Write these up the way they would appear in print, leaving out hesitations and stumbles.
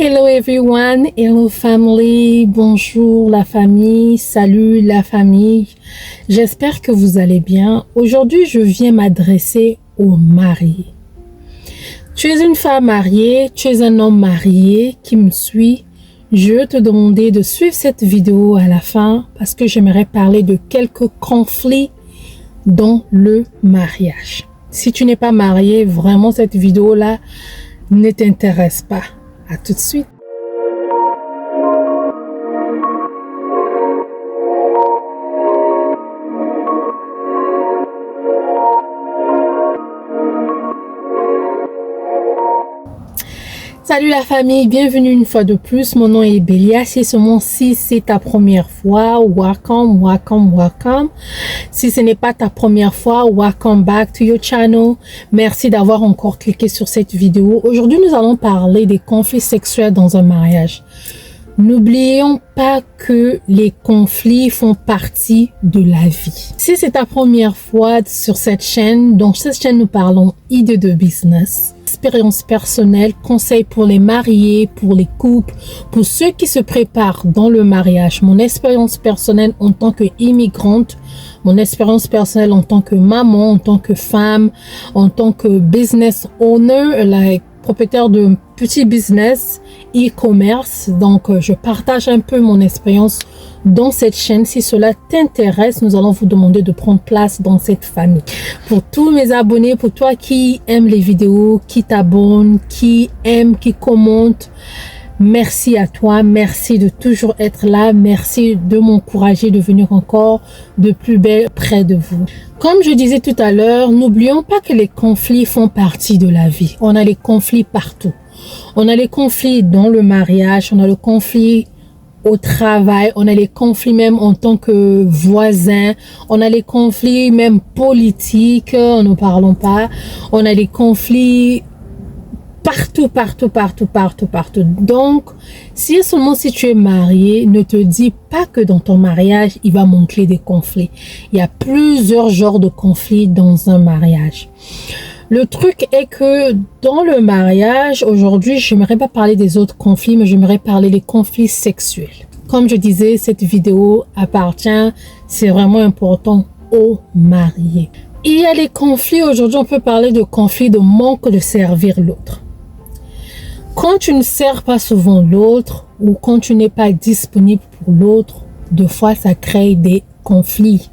Hello everyone, hello family, bonjour la famille, salut la famille. J'espère que vous allez bien. Aujourd'hui, je viens m'adresser aux mariés. Tu es une femme mariée, tu es un homme marié qui me suit. Je vais te demander de suivre cette vidéo à la fin parce que j'aimerais parler de quelques conflits dans le mariage. Si tu n'es pas marié, vraiment cette vidéo-là ne t'intéresse pas. À tout de suite. Salut la famille, bienvenue une fois de plus. Mon nom est Bélia. Si c'est ta première fois, welcome. Si ce n'est pas ta première fois, welcome back to your channel. Merci d'avoir encore cliqué sur cette vidéo. Aujourd'hui, nous allons parler des conflits sexuels dans un mariage. N'oublions pas que les conflits font partie de la vie. Si c'est ta première fois sur cette chaîne, dans cette chaîne, nous parlons idées de business, expérience personnelle, conseils pour les mariés, pour les couples, pour ceux qui se préparent dans le mariage. Mon expérience personnelle en tant qu'immigrante, mon expérience personnelle en tant que maman, en tant que femme, en tant que business owner, propriétaire de petit business, e-commerce. Donc, je partage un peu mon expérience dans cette chaîne. Si cela t'intéresse, nous allons vous demander de prendre place dans cette famille. Pour tous mes abonnés, pour toi qui aime les vidéos, qui t'abonne, qui aime, qui commente, merci à toi. Merci de toujours être là. Merci de m'encourager de venir encore de plus belle près de vous. Comme je disais tout à l'heure, n'oublions pas que les conflits font partie de la vie. On a les conflits partout. On a les conflits dans le mariage, on a le conflit au travail, on a les conflits même en tant que voisins, on a les conflits même politiques, n'en parlons pas. On a les conflits partout. Donc, si tu es marié, ne te dis pas que dans ton mariage, il va manquer des conflits. Il y a plusieurs genres de conflits dans un mariage. Le truc est que dans le mariage, aujourd'hui, j'aimerais pas parler des autres conflits, mais j'aimerais parler des conflits sexuels. Comme je disais, cette vidéo appartient, c'est vraiment important, aux mariés. Il y a les conflits, aujourd'hui, on peut parler de conflits de manque de servir l'autre. Quand tu ne sers pas souvent l'autre ou quand tu n'es pas disponible pour l'autre, deux fois ça crée des conflits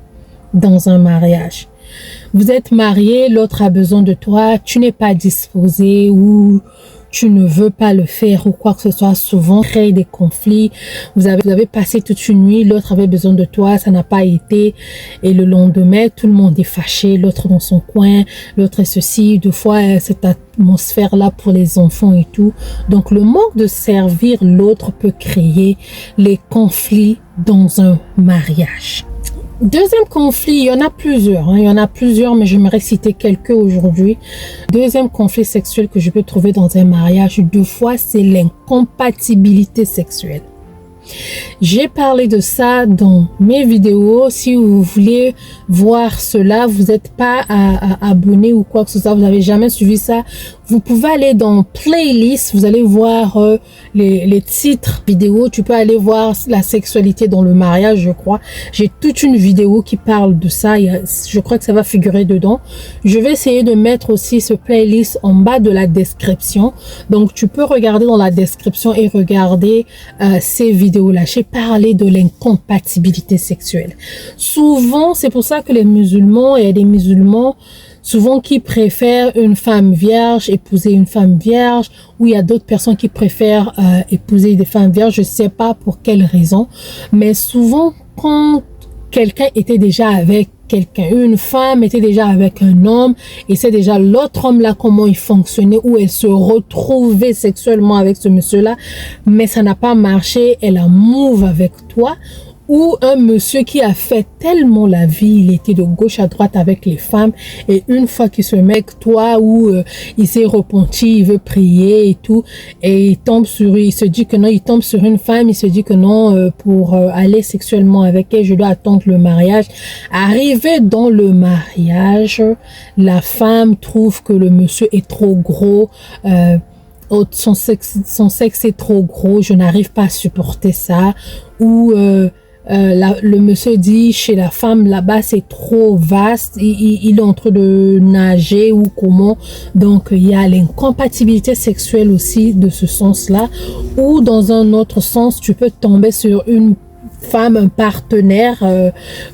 dans un mariage. Vous êtes marié, l'autre a besoin de toi, tu n'es pas disposé ou tu ne veux pas le faire ou quoi que ce soit, souvent crée des conflits. Vous avez passé toute une nuit, l'autre avait besoin de toi, ça n'a pas été, et le lendemain, tout le monde est fâché, l'autre dans son coin, l'autre est ceci, deux fois cette atmosphère-là pour les enfants et tout. Donc le manque de servir l'autre peut créer les conflits dans un mariage. Deuxième conflit, il y en a plusieurs, mais j'aimerais citer quelques aujourd'hui. Deuxième conflit sexuel que je peux trouver dans un mariage, deux fois, c'est l'incompatibilité sexuelle. J'ai parlé de ça dans mes vidéos. Si vous voulez voir cela, vous n'êtes pas abonné ou quoi que ce soit, vous n'avez jamais suivi ça, vous pouvez aller dans playlist, vous allez voir les titres vidéo. Tu peux aller voir la sexualité dans le mariage, je crois. J'ai toute une vidéo qui parle de ça. Je crois que ça va figurer dedans. Je vais essayer de mettre aussi ce playlist en bas de la description. Donc, tu peux regarder dans la description et regarder ces vidéos-là. J'ai parlé de l'incompatibilité sexuelle. Souvent, c'est pour ça que les musulmans, il y a des musulmans souvent qui préfèrent une femme vierge, épouser une femme vierge, ou il y a d'autres personnes qui préfèrent épouser des femmes vierges, je ne sais pas pour quelle raison, mais souvent quand quelqu'un était déjà avec quelqu'un, une femme était déjà avec un homme, et c'est déjà l'autre homme là comment il fonctionnait, où elle se retrouvait sexuellement avec ce monsieur là, mais ça n'a pas marché, elle a move avec toi. Ou un monsieur qui a fait tellement la vie, il était de gauche à droite avec les femmes, et une fois qu'il se met avec toi, ou il s'est repenti, il veut prier et tout, et il se dit que non, il tombe sur une femme, il se dit que non, pour aller sexuellement avec elle, je dois attendre le mariage. Arrivé dans le mariage, la femme trouve que le monsieur est trop gros, oh, son sexe est trop gros, je n'arrive pas à supporter ça, ou le monsieur dit chez la femme là-bas c'est trop vaste, il est en train de nager ou comment. Donc il y a l'incompatibilité sexuelle aussi de ce sens-là, ou dans un autre sens tu peux tomber sur une femme, un partenaire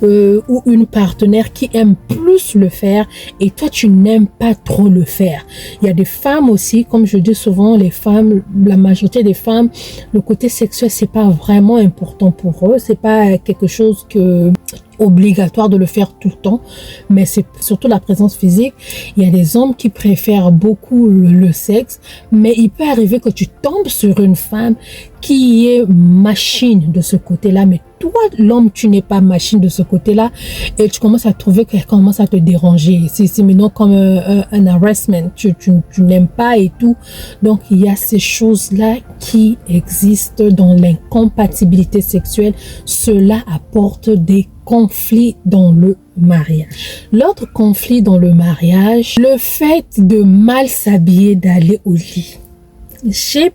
ou une partenaire qui aime plus le faire et toi tu n'aimes pas trop le faire. Il y a des femmes aussi, comme je dis souvent, les femmes, la majorité des femmes, le côté sexuel c'est pas vraiment important pour eux, c'est pas quelque chose que obligatoire de le faire tout le temps, mais c'est surtout la présence physique. Il y a des hommes qui préfèrent beaucoup le sexe, mais il peut arriver que tu tombes sur une femme qui est machine de ce côté-là, mais toi, l'homme, tu n'es pas machine de ce côté-là, et tu commences à trouver qu'elle commence à te déranger. C'est maintenant comme un harassment, tu n'aimes pas et tout. Donc, il y a ces choses-là qui existent dans l'incompatibilité sexuelle. Cela apporte des conflit dans le mariage. L'autre conflit dans le mariage, le fait de mal s'habiller, d'aller au lit. J'ai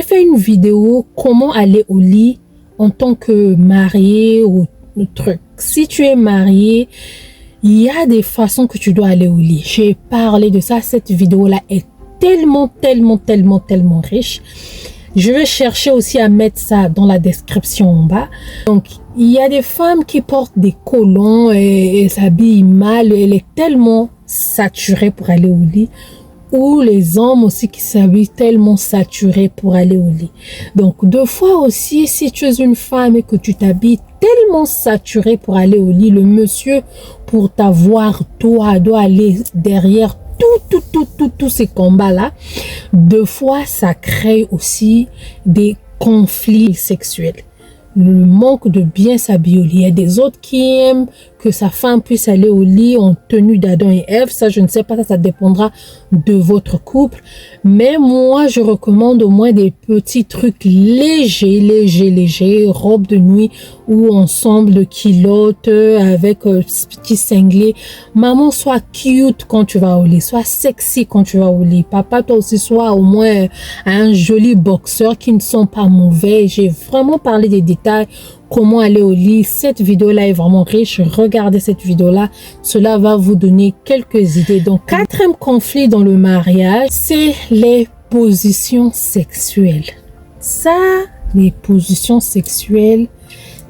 fait une vidéo comment aller au lit en tant que marié ou truc. Si tu es marié, il y a des façons que tu dois aller au lit. J'ai parlé de ça. Cette vidéo-là est tellement riche. Je vais chercher aussi à mettre ça dans la description en bas. Donc, il y a des femmes qui portent des collants et s'habillent mal. Elle est tellement saturée pour aller au lit. Ou les hommes aussi qui s'habillent tellement saturés pour aller au lit. Donc, deux fois aussi, si tu es une femme et que tu t'habilles tellement saturé pour aller au lit, le monsieur, pour t'avoir, toi, doit aller derrière tous ces combats-là. Deux fois, ça crée aussi des conflits sexuels. Le manque de bien s'habiller au lit. Il y a des autres qui aiment que sa femme puisse aller au lit en tenue d'Adam et Ève. Ça, je ne sais pas, ça dépendra de votre couple. Mais moi, je recommande au moins des petits trucs légers, robe de nuit ou ensemble de culottes avec petit cinglé. Maman, sois cute quand tu vas au lit, sois sexy quand tu vas au lit. Papa, toi aussi, sois au moins un joli boxeur qui ne sont pas mauvais. J'ai vraiment parlé des détails. Comment aller au lit. Cette vidéo-là est vraiment riche. Regardez cette vidéo-là. Cela va vous donner quelques idées. Donc, quatrième conflit dans le mariage, c'est les positions sexuelles. Ça, les positions sexuelles,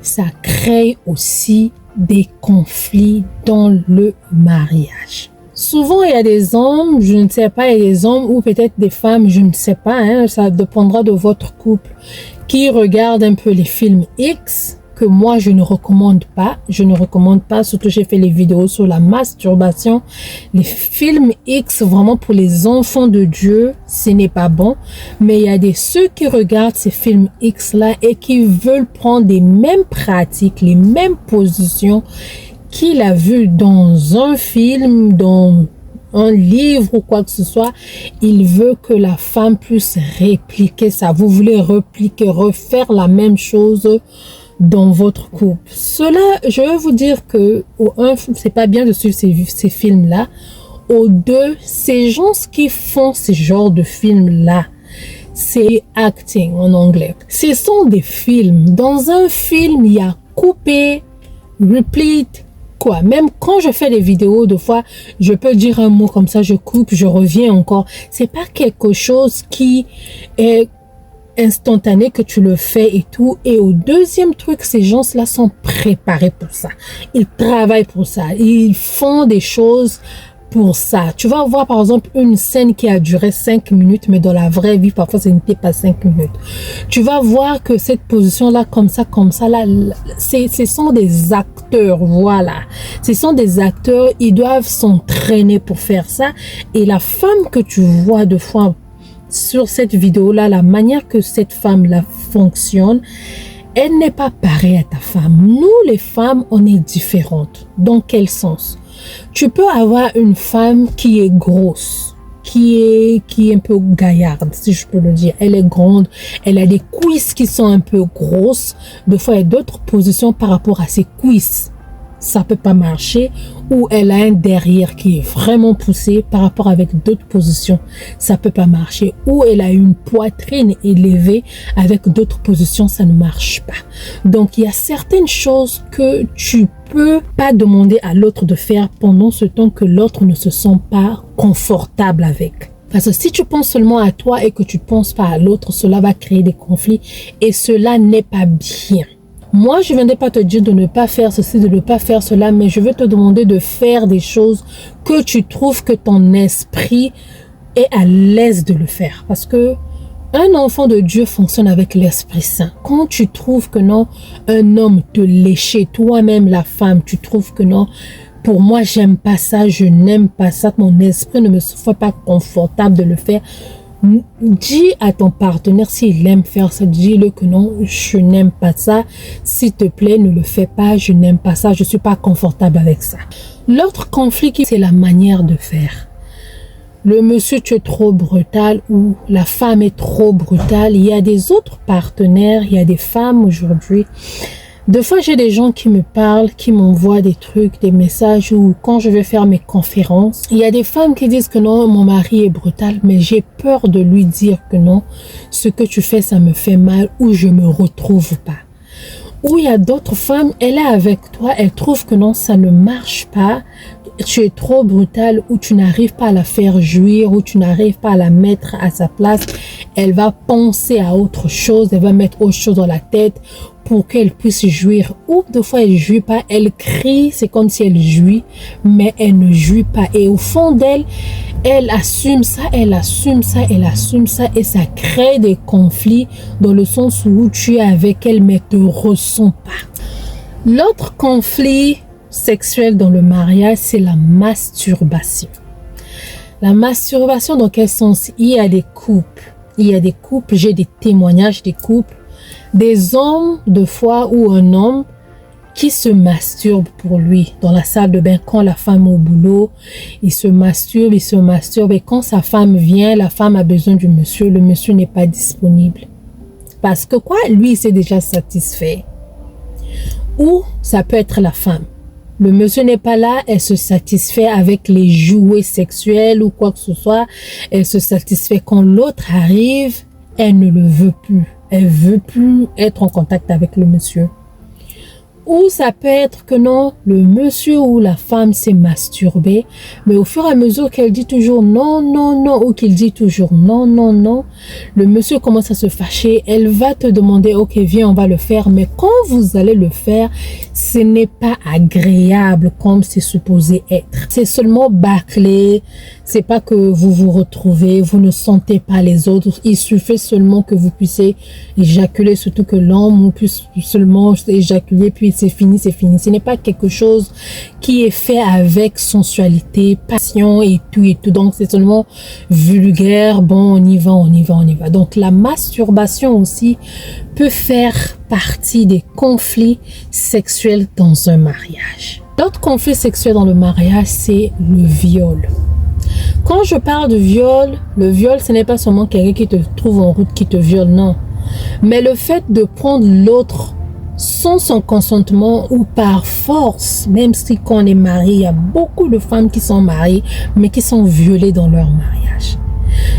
ça crée aussi des conflits dans le mariage. Souvent, il y a des hommes, je ne sais pas, il y a des hommes ou peut-être des femmes, je ne sais pas, hein, ça dépendra de votre couple, qui regardent un peu les films X, que moi, je ne recommande pas. Je ne recommande pas, surtout j'ai fait les vidéos sur la masturbation. Les films X, vraiment pour les enfants de Dieu, ce n'est pas bon. Mais il y a ceux qui regardent ces films X-là et qui veulent prendre les mêmes pratiques, les mêmes positions qu'il a vu dans un film, dans un livre ou quoi que ce soit. Il veut que la femme puisse répliquer ça. Vous voulez répliquer, refaire la même chose dans votre couple. Cela, je vais vous dire que au un, c'est pas bien de suivre ces films-là. Au deux, ces gens qui font ce genre de films-là, c'est acting en anglais. Ce sont des films. Dans un film, il y a coupé, repeat, quoi. Même quand je fais des vidéos, de fois, je peux dire un mot comme ça, je coupe, je reviens encore. C'est pas quelque chose qui est instantané que tu le fais et tout. Et au deuxième truc, ces gens-là sont préparés pour ça. Ils travaillent pour ça. Ils font des choses pour ça. Tu vas voir par exemple une scène qui a duré 5 minutes, mais dans la vraie vie, parfois, ça n'était pas 5 minutes. Tu vas voir que cette position-là, comme ça, là, ce sont des acteurs, voilà. Ce sont des acteurs, ils doivent s'entraîner pour faire ça. Et la femme que tu vois de fois sur cette vidéo-là, la manière que cette femme-là fonctionne, elle n'est pas pareille à ta femme. Nous, les femmes, on est différentes. Dans quel sens? Tu peux avoir une femme qui est grosse, qui est un peu gaillarde, si je peux le dire. Elle est grande, elle a des cuisses qui sont un peu grosses. Des fois, il y a d'autres positions par rapport à ses cuisses. ça peut pas marcher, ou elle a un derrière qui est vraiment poussé par rapport avec d'autres positions, ça peut pas marcher, ou elle a une poitrine élevée avec d'autres positions, ça ne marche pas. Donc il y a certaines choses que tu peux pas demander à l'autre de faire pendant ce temps que l'autre ne se sent pas confortable avec. Parce que si tu penses seulement à toi et que tu penses pas à l'autre, cela va créer des conflits et cela n'est pas bien. Moi, je ne viendrai pas te dire de ne pas faire ceci, de ne pas faire cela, mais je veux te demander de faire des choses que tu trouves que ton esprit est à l'aise de le faire. Parce que un enfant de Dieu fonctionne avec l'Esprit Saint. Quand tu trouves que non, un homme te lécher, toi-même la femme, tu trouves que non, pour moi, j'aime pas ça, je n'aime pas ça, mon esprit ne me soit pas confortable de le faire. Dis à ton partenaire s'il aime faire ça, dis-le que non, je n'aime pas ça, s'il te plaît, ne le fais pas, je n'aime pas ça, je suis pas confortable avec ça. L'autre conflit, c'est la manière de faire. Le monsieur, tu es trop brutal ou la femme est trop brutale. Il y a des autres partenaires, il y a des femmes aujourd'hui. Des fois, j'ai des gens qui me parlent, qui m'envoient des trucs, des messages, ou quand je vais faire mes conférences, il y a des femmes qui disent que non, mon mari est brutal, mais j'ai peur de lui dire que non, ce que tu fais, ça me fait mal, ou je me retrouve pas. Ou il y a d'autres femmes, elle est avec toi, elle trouve que non, ça ne marche pas, tu es trop brutal, ou tu n'arrives pas à la faire jouir, ou tu n'arrives pas à la mettre à sa place, elle va penser à autre chose, elle va mettre autre chose dans la tête pour qu'elle puisse jouir. Ou des fois elle jouit pas, elle crie, c'est comme si elle jouit, mais elle ne jouit pas. Et au fond d'elle, elle assume ça, elle assume ça, elle assume ça, et ça crée des conflits dans le sens où tu es avec elle, mais ne te ressens pas. L'autre conflit sexuel dans le mariage, c'est la masturbation. La masturbation, dans quel sens? Il y a des couples, j'ai des témoignages des couples, des hommes de fois ou un homme qui se masturbe pour lui dans la salle de bain quand la femme est au boulot, il se masturbe et quand sa femme vient, la femme a besoin du monsieur, le monsieur n'est pas disponible. Parce que quoi? Lui, il s'est déjà satisfait. Ou ça peut être la femme. Le monsieur n'est pas là, elle se satisfait avec les jouets sexuels ou quoi que ce soit. Elle se satisfait quand l'autre arrive, elle ne le veut plus. Elle veut plus être en contact avec le monsieur. Ou ça peut être que non, le monsieur ou la femme s'est masturbé, mais au fur et à mesure qu'elle dit toujours non, non, non, ou qu'il dit toujours non, non, non, le monsieur commence à se fâcher, elle va te demander, ok, viens, on va le faire, mais quand vous allez le faire, ce n'est pas agréable comme c'est supposé être. C'est seulement bâclé, c'est pas que vous vous retrouvez, vous ne sentez pas les autres, il suffit seulement que vous puissiez éjaculer, surtout que l'homme puisse seulement éjaculer, puis c'est fini, c'est fini. Ce n'est pas quelque chose qui est fait avec sensualité, passion et tout et tout. Donc, c'est seulement vulgaire. Bon, on y va, on y va, on y va. Donc, la masturbation aussi peut faire partie des conflits sexuels dans un mariage. L'autre conflit sexuel dans le mariage, c'est le viol. Quand je parle de viol, le viol, ce n'est pas seulement quelqu'un qui te trouve en route, qui te viole, non. Mais le fait de prendre l'autre sans son consentement ou par force, même si quand on est marié, il y a beaucoup de femmes qui sont mariées, mais qui sont violées dans leur mariage.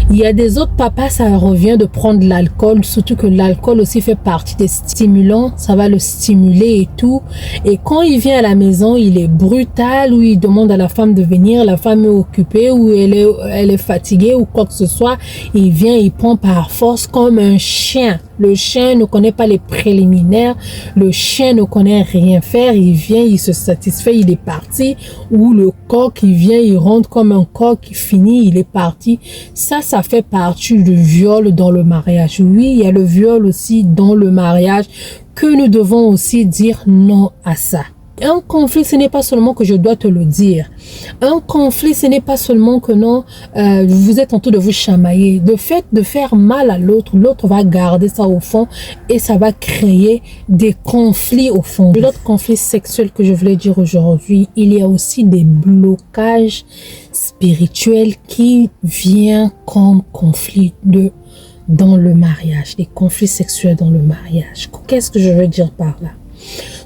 Il y a des autres papas, ça revient de prendre l'alcool, surtout que l'alcool aussi fait partie des stimulants, ça va le stimuler et tout. Et quand il vient à la maison, il est brutal, ou il demande à la femme de venir, la femme est occupée, ou elle est fatiguée, ou quoi que ce soit, il vient, il prend par force comme un chien. Le chien ne connaît pas les préliminaires, le chien ne connaît rien faire, il vient, il se satisfait, il est parti. Ou le coq, il vient, il rentre comme un coq, il finit, il est parti. Ça fait partie du viol dans le mariage. Oui, il y a le viol aussi dans le mariage, que nous devons aussi dire non à ça. Un conflit, ce n'est pas seulement que je dois te le dire. Un conflit, ce n'est pas seulement que non, vous êtes en train de vous chamailler. Le fait de faire mal à l'autre, l'autre va garder ça au fond et ça va créer des conflits au fond. L'autre conflit sexuel que je voulais dire aujourd'hui, il y a aussi des blocages spirituels qui viennent comme conflit dans le mariage, des conflits sexuels dans le mariage. Qu'est-ce que je veux dire par là?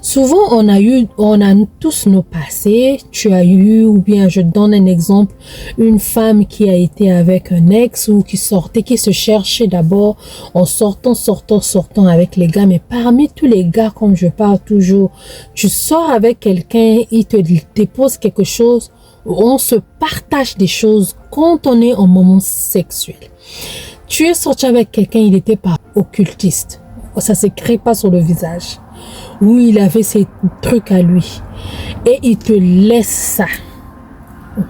Souvent, on a tous nos passés. Tu as eu, ou bien je donne un exemple, une femme qui a été avec un ex ou qui sortait, qui se cherchait d'abord en sortant avec les gars. Mais parmi tous les gars, comme je parle toujours, tu sors avec quelqu'un, il te dépose quelque chose, on se partage des choses quand on est en moment sexuel. Tu es sorti avec quelqu'un, il n'était pas occultiste. Ça ne s'écrit pas sur le visage. Oui, il avait ses trucs à lui. Et il te laisse ça.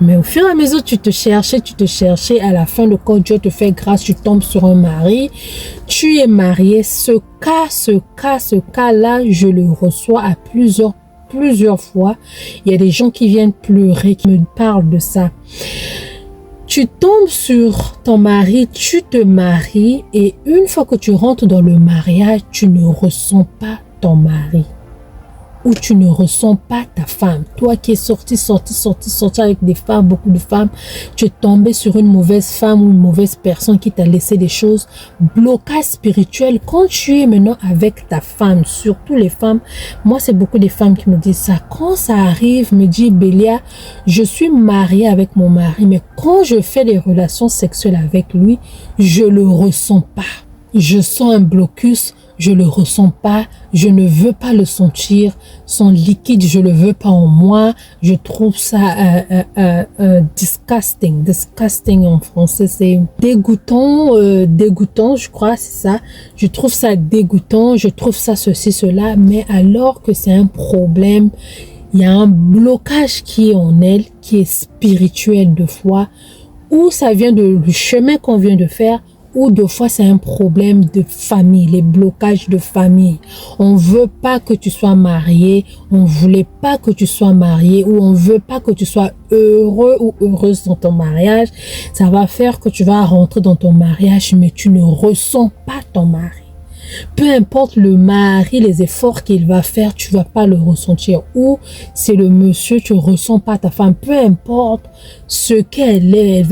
Mais au fur et à mesure, tu te cherchais. À la fin de quand Dieu te fait grâce, tu tombes sur un mari. Tu es marié. Ce cas-là, je le reçois à plusieurs fois. Il y a des gens qui viennent pleurer, qui me parlent de ça. Tu tombes sur ton mari, tu te maries et une fois que tu rentres dans le mariage, tu ne ressens pas ton mari ou tu ne ressens pas ta femme. Toi qui es sorti avec des femmes, beaucoup de femmes, tu es tombé sur une mauvaise femme ou une mauvaise personne qui t'a laissé des choses. Blocage spirituel. Quand tu es maintenant avec ta femme, surtout les femmes, moi c'est beaucoup de femmes qui me disent ça. Quand ça arrive, me dit Bélia, je suis mariée avec mon mari, mais quand je fais des relations sexuelles avec lui, je le ressens pas. Je sens un blocus, je le ressens pas, je ne veux pas le sentir, son liquide, je le veux pas en moi, je trouve ça disgusting en français, c'est dégoûtant, je crois, c'est ça, je trouve ça dégoûtant, je trouve ça ceci, cela, mais alors que c'est un problème, il y a un blocage qui est en elle, qui est spirituel de foi, ou ça vient du chemin qu'on vient de faire, ou deux fois c'est un problème de famille, les blocages de famille. On veut pas que tu sois marié, on voulait pas que tu sois marié, ou on veut pas que tu sois heureux ou heureuse dans ton mariage. Ça va faire que tu vas rentrer dans ton mariage, mais tu ne ressens pas ton mari. Peu importe le mari, les efforts qu'il va faire, tu vas pas le ressentir. Ou c'est le monsieur, tu ressens pas ta femme. Peu importe ce qu'elle est,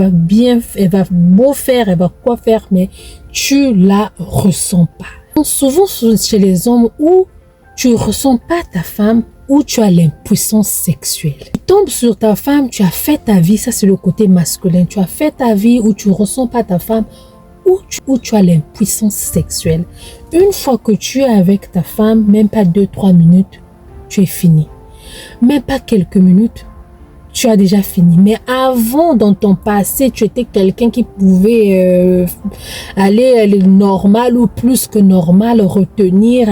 elle va beau faire, elle va quoi faire, mais tu la ressens pas. Souvent chez les hommes où tu ressens pas ta femme, où tu as l'impuissance sexuelle. Tu tombes sur ta femme, tu as fait ta vie, ça c'est le côté masculin. Tu as fait ta vie où tu ressens pas ta femme, où tu as l'impuissance sexuelle. Une fois que tu es avec ta femme, même pas 2-3 minutes, tu es fini. Même pas quelques minutes, tu as déjà fini. Mais avant, dans ton passé, tu étais quelqu'un qui pouvait aller normal ou plus que normal, retenir,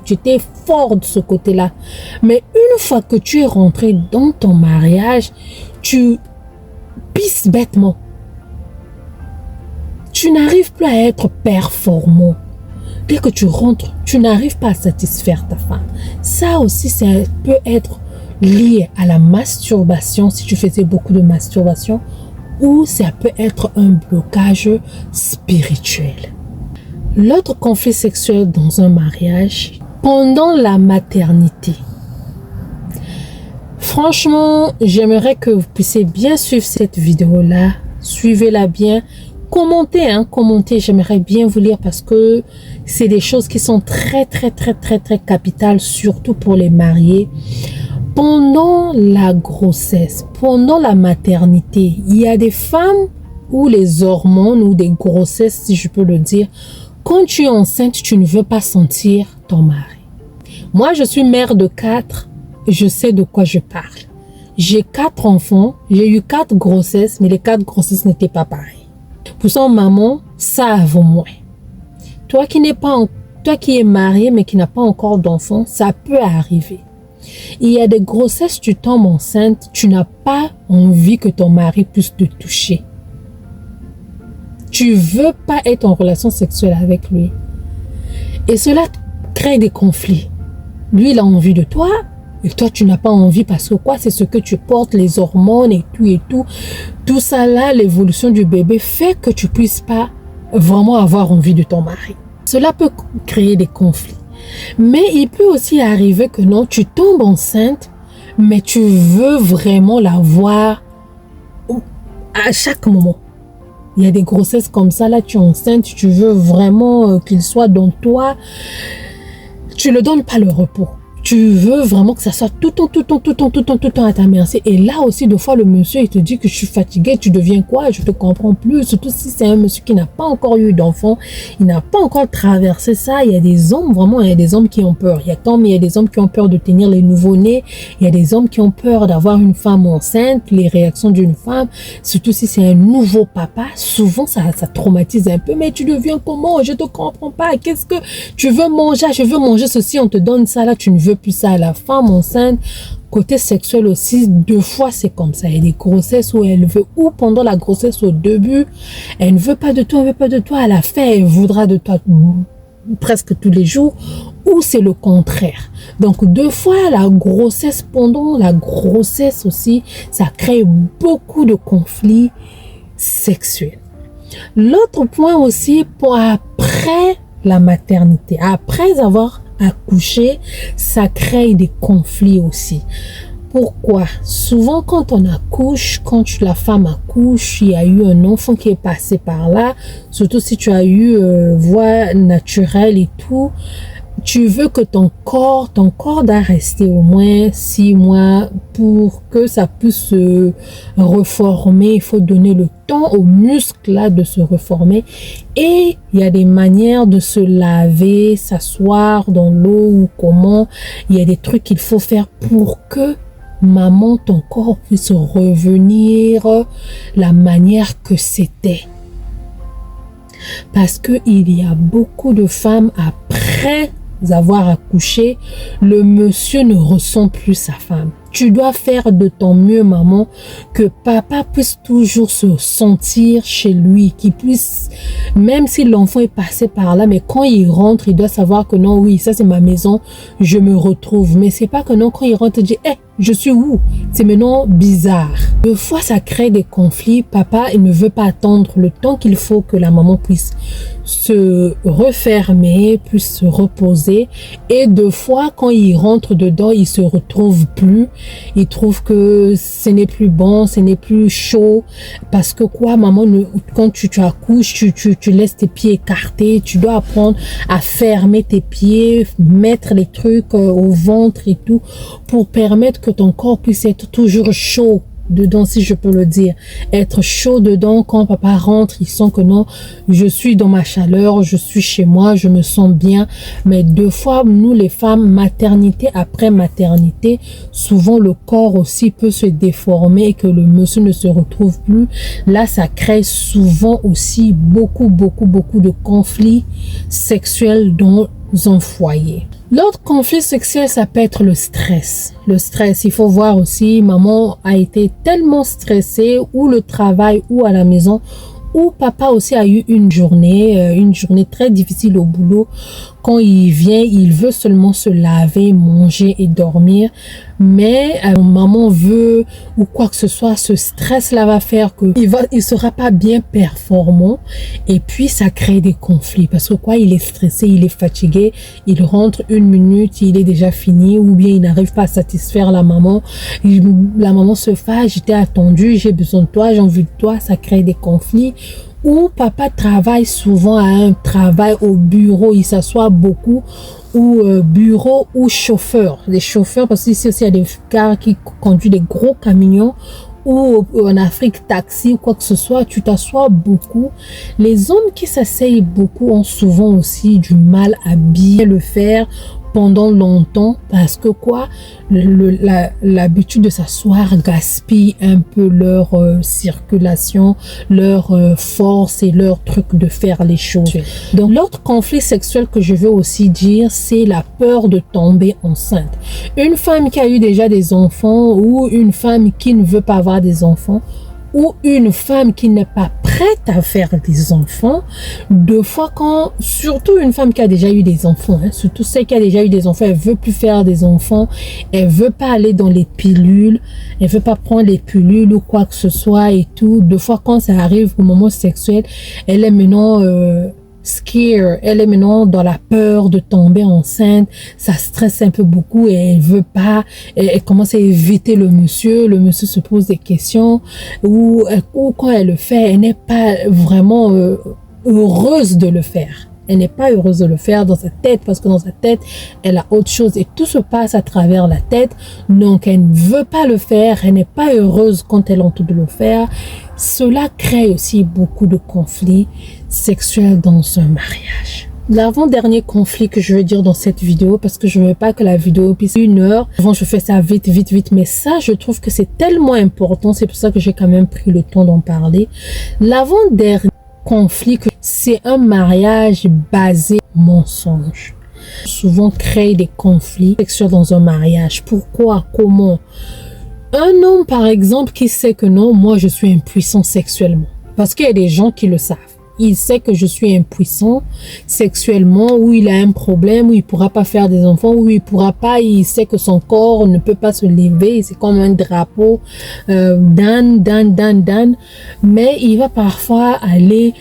tu étais fort de ce côté-là. Mais une fois que tu es rentré dans ton mariage, tu pisses bêtement. Tu n'arrives plus à être performant. Dès que tu rentres, tu n'arrives pas à satisfaire ta femme. Ça aussi, ça peut être lié à la masturbation, si tu faisais beaucoup de masturbation, ou ça peut être un blocage spirituel. L'autre conflit sexuel dans un mariage, pendant la maternité. Franchement, j'aimerais que vous puissiez bien suivre cette vidéo-là. Suivez-la bien. Commentez, j'aimerais bien vous lire parce que c'est des choses qui sont très capitales, surtout pour les mariés. Pendant la grossesse, pendant la maternité, il y a des femmes où les hormones ou des grossesses, si je peux le dire, quand tu es enceinte, tu ne veux pas sentir ton mari. Moi, je suis mère de 4, je sais de quoi je parle. J'ai 4 enfants, j'ai eu 4 grossesses, mais les 4 grossesses n'étaient pas pareilles. Pour son maman, ça avant moi. Toi qui es marié mais qui n'a pas encore d'enfant, ça peut arriver. Il y a des grossesses, tu tombes enceinte, tu n'as pas envie que ton mari puisse te toucher. Tu veux pas être en relation sexuelle avec lui. Et cela crée des conflits. Lui, il a envie de toi. Et toi, tu n'as pas envie parce que quoi? C'est ce que tu portes, les hormones et tout. Tout ça là, l'évolution du bébé fait que tu puisses pas vraiment avoir envie de ton mari. Cela peut créer des conflits. Mais il peut aussi arriver que non, tu tombes enceinte, mais tu veux vraiment la voir à chaque moment. Il y a des grossesses comme ça, là, tu es enceinte, tu veux vraiment qu'il soit dans toi. Tu ne le donnes pas le repos. tu veux vraiment que ça soit tout le temps à ta merci. Et là aussi, des fois, le monsieur, il te dit que je suis fatigué, tu deviens quoi? Je te comprends plus. Surtout si c'est un monsieur qui n'a pas encore eu d'enfant, il n'a pas encore traversé ça. Il y a des hommes, vraiment, il y a des hommes qui ont peur. Il y a des hommes qui ont peur de tenir les nouveau-nés. Il y a des hommes qui ont peur d'avoir une femme enceinte, les réactions d'une femme. Surtout si c'est un nouveau papa, souvent, ça traumatise un peu. Mais tu deviens comment? Je te comprends pas. Qu'est-ce que tu veux manger? Je veux manger ceci, on te donne ça, là, tu ne veux plus ça. La femme enceinte, côté sexuel aussi, deux fois c'est comme ça. Il y a des grossesses où elle veut, ou pendant la grossesse au début, elle ne veut pas de toi, elle veut pas de toi. À la fin, elle voudra de toi presque tous les jours, ou c'est le contraire. Donc deux fois la grossesse, pendant la grossesse aussi, ça crée beaucoup de conflits sexuels. L'autre point aussi, pour après la maternité, après avoir accouché, ça crée des conflits aussi. Pourquoi? Souvent quand on accouche, quand la femme accouche, il y a eu un enfant qui est passé par là, surtout si tu as eu voie naturelle et tout, tu veux que ton corps doit rester au moins 6 mois pour que ça puisse se reformer. Il faut donner le temps aux muscles là de se reformer. Et il y a des manières de se laver, s'asseoir dans l'eau ou comment. Il y a des trucs qu'il faut faire pour que maman, ton corps puisse revenir la manière que c'était. Parce que il y a beaucoup de femmes après avoir accouché, le monsieur ne ressent plus sa femme. Tu dois faire de ton mieux, maman, que papa puisse toujours se sentir chez lui, qu'il puisse, même si l'enfant est passé par là, mais quand il rentre, il doit savoir que non, oui, ça c'est ma maison, je me retrouve. Mais c'est pas que non, quand il rentre, il dit, je suis où? C'est maintenant bizarre. Deux fois, ça crée des conflits. Papa, il ne veut pas attendre le temps qu'il faut que la maman puisse se refermer, puisse se reposer. Et deux fois, quand il rentre dedans, il se retrouve plus. Il trouve que ce n'est plus bon, ce n'est plus chaud. Parce que quoi, maman, quand tu accouches, tu laisses tes pieds écartés. Tu dois apprendre à fermer tes pieds, mettre les trucs au ventre et tout, pour permettre que ton corps puisse être toujours chaud dedans, si je peux le dire, être chaud dedans. Quand papa rentre, il sent que non, je suis dans ma chaleur, je suis chez moi, je me sens bien. Mais deux fois, nous les femmes, maternité après maternité, souvent le corps aussi peut se déformer et que le monsieur ne se retrouve plus. Là, ça crée souvent aussi beaucoup de conflits sexuels dans un foyer. L'autre conflit sexuel, ça peut être le stress. Le stress, il faut voir aussi, maman a été tellement stressée, ou le travail, ou à la maison, ou papa aussi a eu une journée très difficile au boulot. Quand il vient, il veut seulement se laver, manger et dormir. Mais maman veut ou quoi que ce soit, ce stress-là va faire que il sera pas bien performant. Et puis, ça crée des conflits. Parce que quoi, il est stressé, il est fatigué. Il rentre 1 minute, il est déjà fini. Ou bien, il n'arrive pas à satisfaire la maman. La maman se fâche, j'étais attendue, j'ai besoin de toi, j'ai envie de toi. Ça crée des conflits. Ou papa travaille souvent à un travail au bureau, il s'assoit beaucoup, ou bureau ou chauffeur. Les chauffeurs, parce qu'ici aussi il y a des cars qui conduisent des gros camions, ou en Afrique taxi ou quoi que ce soit, tu t'assois beaucoup. Les hommes qui s'asseyent beaucoup ont souvent aussi du mal à bien le faire pendant longtemps, parce que quoi, l'habitude de s'asseoir gaspille un peu leur circulation, leur force et leur truc de faire les choses. Donc l'autre conflit sexuel que je veux aussi dire, c'est la peur de tomber enceinte. Une femme qui a eu déjà des enfants, ou une femme qui ne veut pas avoir des enfants, ou une femme qui n'est pas prête à faire des enfants, deux fois surtout une femme qui a déjà eu des enfants, surtout celle qui a déjà eu des enfants, elle veut plus faire des enfants, elle veut pas aller dans les pilules, elle veut pas prendre les pilules ou quoi que ce soit et tout. Deux fois quand ça arrive au moment sexuel, elle est maintenant scare, elle est maintenant dans la peur de tomber enceinte, ça stresse un peu beaucoup et elle veut pas, elle commence à éviter le monsieur se pose des questions, ou quand elle le fait, elle n'est pas vraiment heureuse de le faire. Elle n'est pas heureuse de le faire dans sa tête parce que dans sa tête, elle a autre chose et tout se passe à travers la tête. Donc, elle ne veut pas le faire. Elle n'est pas heureuse quand elle entend de le faire. Cela crée aussi beaucoup de conflits sexuels dans un mariage. L'avant-dernier conflit que je veux dire dans cette vidéo, parce que je ne veux pas que la vidéo puisse 1 heure. Souvent, je fais ça vite, mais ça, je trouve que c'est tellement important. C'est pour ça que j'ai quand même pris le temps d'en parler. L'avant-dernier conflit, c'est un mariage basé mensonge. Souvent, créer des conflits sexuels dans un mariage. Pourquoi? Comment? Un homme, par exemple, qui sait que non, moi, je suis impuissant sexuellement. Parce qu'il y a des gens qui le savent. Il sait que je suis impuissant sexuellement, ou il a un problème, où il pourra pas faire des enfants, où il pourra pas, il sait que son corps ne peut pas se lever, c'est comme un drapeau, dan. Mais il va parfois aller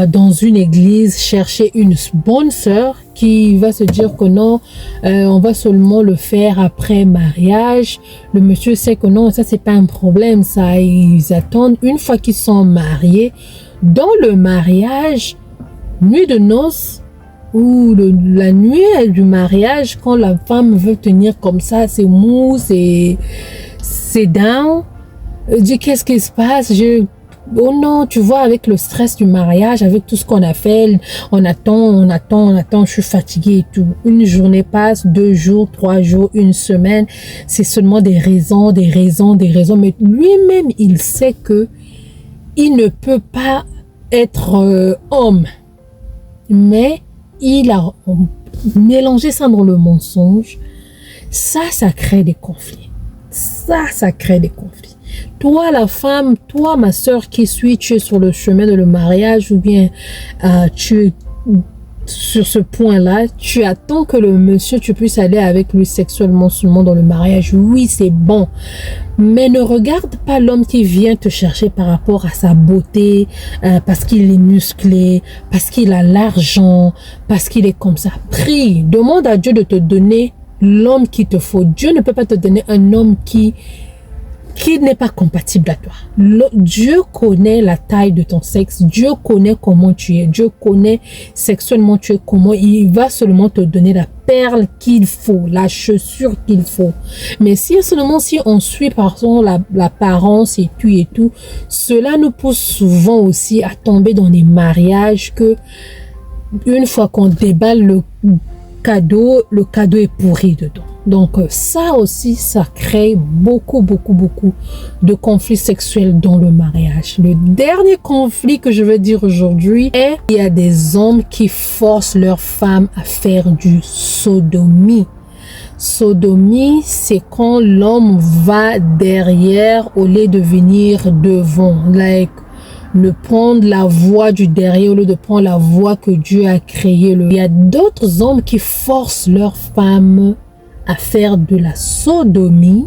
dans une église chercher une bonne sœur qui va se dire que non, on va seulement le faire après mariage. Le monsieur sait que non, ça c'est pas un problème, ça ils attendent une fois qu'ils sont mariés. Dans le mariage, nuit de noces ou la nuit du mariage, quand la femme veut tenir comme ça, c'est mou, c'est down. Dis qu'est-ce qui se passe? Oh non, tu vois, avec le stress du mariage, avec tout ce qu'on a fait, on attend, je suis fatiguée et tout. Une journée passe, 2 jours, 3 jours, 1 semaine. C'est seulement des raisons. Mais lui-même, il sait que il ne peut pas être homme. Mais il a mélangé ça dans le mensonge. Ça crée des conflits. Ça crée des conflits. Toi, la femme, toi, ma soeur qui suis, tu es sur le chemin de le mariage ou bien tu es sur ce point-là, tu attends que le monsieur, tu puisses aller avec lui sexuellement seulement dans le mariage. Oui, c'est bon. Mais ne regarde pas l'homme qui vient te chercher par rapport à sa beauté, parce qu'il est musclé, parce qu'il a l'argent, parce qu'il est comme ça. Prie, demande à Dieu de te donner l'homme qu'il te faut. Dieu ne peut pas te donner un homme qui n'est pas compatible à toi. Dieu connaît la taille de ton sexe. Dieu connaît comment tu es. Dieu connaît sexuellement tu es comment. Il va seulement te donner la perle qu'il faut, la chaussure qu'il faut. Mais si on suit par exemple l'apparence et tout, cela nous pousse souvent aussi à tomber dans des mariages que une fois qu'on déballe le cadeau est pourri dedans. Donc ça aussi, ça crée beaucoup de conflits sexuels dans le mariage. Le dernier conflit que je veux dire aujourd'hui est qu'il y a des hommes qui forcent leurs femmes à faire du sodomie. Sodomie, c'est quand l'homme va derrière au lieu de venir devant. Ne prendre la voie du derrière au lieu de prendre la voie que Dieu a créée. Il y a d'autres hommes qui forcent leurs femmes à faire de la sodomie.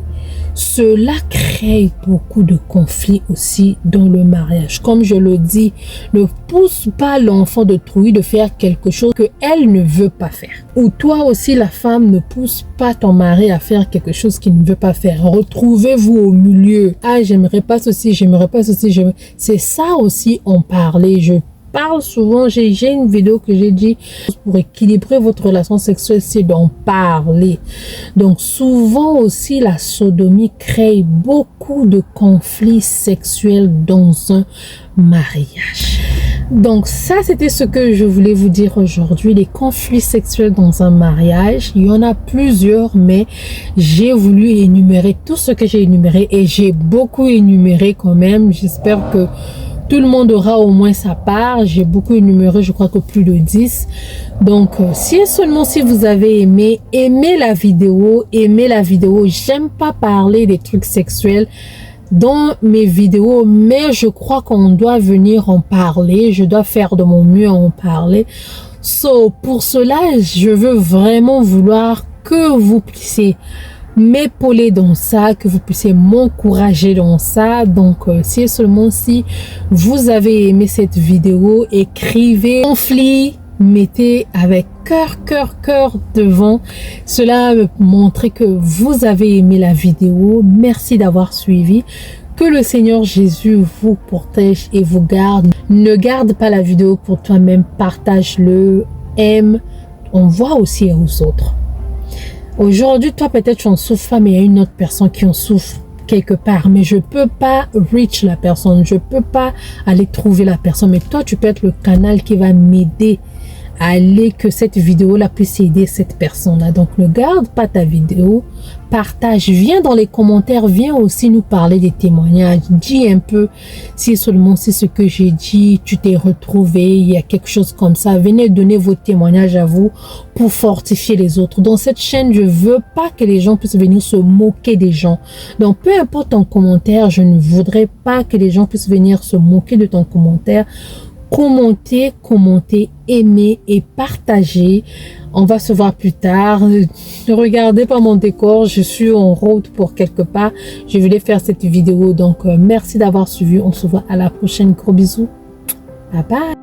Cela crée beaucoup de conflits aussi dans le mariage. Comme je le dis, ne pousse pas l'enfant de trouille de faire quelque chose qu'elle ne veut pas faire. Ou toi aussi, la femme, ne pousse pas ton mari à faire quelque chose qu'il ne veut pas faire. Retrouvez-vous au milieu. Ah, j'aimerais pas ceci, j'aimerais pas ceci. C'est ça aussi, en parler. Je parle souvent, j'ai une vidéo que j'ai dit pour équilibrer votre relation sexuelle, c'est d'en parler. Donc souvent aussi la sodomie crée beaucoup de conflits sexuels dans un mariage. Donc ça, c'était ce que je voulais vous dire aujourd'hui, les conflits sexuels dans un mariage. Il y en a plusieurs, mais j'ai voulu énumérer tout ce que j'ai énuméré et j'ai beaucoup énuméré quand même. J'espère que tout le monde aura au moins sa part. J'ai beaucoup énuméré, je crois que plus de 10. Donc, si vous avez aimé la vidéo, J'aime pas parler des trucs sexuels dans mes vidéos, mais je crois qu'on doit venir en parler. Je dois faire de mon mieux à en parler. Pour cela, je veux vraiment vouloir que vous puissiez m'épauler dans ça, que vous puissiez m'encourager dans ça. Donc si vous avez aimé cette vidéo, écrivez conflit, mettez avec cœur devant. Cela me montrer que vous avez aimé la vidéo. Merci d'avoir suivi. Que le Seigneur Jésus vous protège et vous garde. Ne garde pas la vidéo pour toi-même, partage-le aime, on voit aussi aux autres. Aujourd'hui, toi, peut-être tu en souffres pas, mais il y a une autre personne qui en souffre quelque part, mais je peux pas reach la personne, je peux pas aller trouver la personne, mais toi, tu peux être le canal qui va m'aider à aller que cette vidéo-là puisse aider cette personne-là. Donc, ne garde pas ta vidéo, partage, viens dans les commentaires, viens aussi nous parler des témoignages, dis un peu si seulement c'est ce que j'ai dit, tu t'es retrouvé, il y a quelque chose comme ça, venez donner vos témoignages à vous pour fortifier les autres. Dans cette chaîne, je veux pas que les gens puissent venir se moquer des gens. Donc, peu importe ton commentaire, je ne voudrais pas que les gens puissent venir se moquer de ton commentaire. Commentez, aimez et partagez. On va se voir plus tard. Ne regardez pas mon décor, je suis en route pour quelque part. Je voulais faire cette vidéo, donc merci d'avoir suivi. On se voit à la prochaine. Gros bisous. Bye bye.